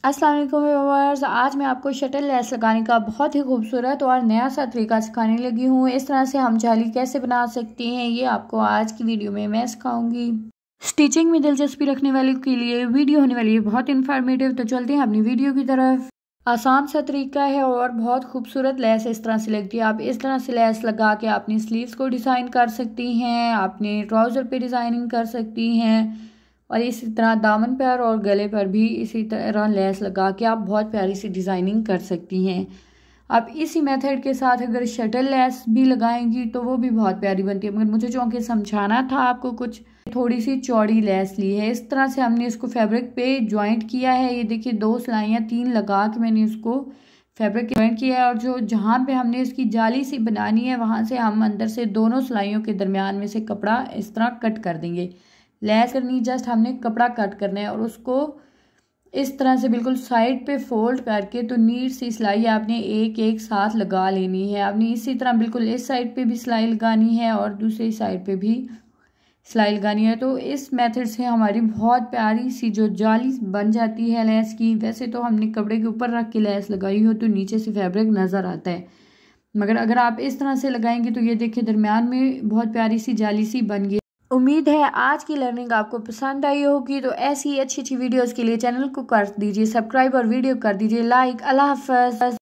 अस्सलाम वालेकुम व्यूअर्स, आज मैं आपको शटल लेस लगाने का बहुत ही खूबसूरत और नया सा तरीका सिखाने लगी हूँ। इस तरह से हम जाली कैसे बना सकते हैं ये आपको आज की वीडियो में मैं सिखाऊंगी। स्टिचिंग में दिलचस्पी रखने वालों के लिए वीडियो होने वाली है बहुत इन्फॉर्मेटिव। तो चलते हैं अपनी वीडियो की तरफ। आसान सा तरीका है और बहुत खूबसूरत लेस इस तरह से लगती है। आप इस तरह से लेस लगा के अपनी स्लीव्स को डिज़ाइन कर सकती हैं, अपने ट्राउज़र पे डिज़ाइनिंग कर सकती हैं और इसी तरह दामन पर और गले पर भी इसी तरह लेस लगा के आप बहुत प्यारी सी डिज़ाइनिंग कर सकती हैं। आप इसी मेथड के साथ अगर शटल लेस भी लगाएंगी तो वो भी बहुत प्यारी बनती है, मगर मुझे चूँकि समझाना था आपको, कुछ थोड़ी सी चौड़ी लेस ली है। इस तरह से हमने इसको फैब्रिक पे ज्वाइंट किया है। ये देखिए 2 सिलाइयाँ 3 लगा के मैंने इसको फैब्रिक ज्वाइंट किया है और जो जहाँ पे हमने इसकी जाली सी बनानी है वहाँ से हम अंदर से दोनों सिलाइयों के दरमियान में से कपड़ा इस तरह कट कर देंगे। लेस करनी, जस्ट हमने कपड़ा कट करना है और उसको इस तरह से बिल्कुल साइड पे फोल्ड करके तो नीट सी सिलाई आपने एक एक साथ लगा लेनी है। आपने इसी तरह बिल्कुल इस साइड पे भी सिलाई लगानी है और दूसरी साइड पे भी सिलाई लगानी है। तो इस मेथड से हमारी बहुत प्यारी सी जो जाली बन जाती है लेस की। वैसे तो हमने कपड़े के ऊपर रख के लेस लगाई हो तो नीचे से फैब्रिक नज़र आता है, मगर अगर आप इस तरह से लगाएंगे तो ये देखिए दरमियान में बहुत प्यारी सी जाली सी बन गई। उम्मीद है आज की लर्निंग आपको पसंद आई होगी। तो ऐसी अच्छी अच्छी वीडियोस के लिए चैनल को कर दीजिए सब्सक्राइब और वीडियो कर दीजिए लाइक। अल्लाह हाफ़िज़।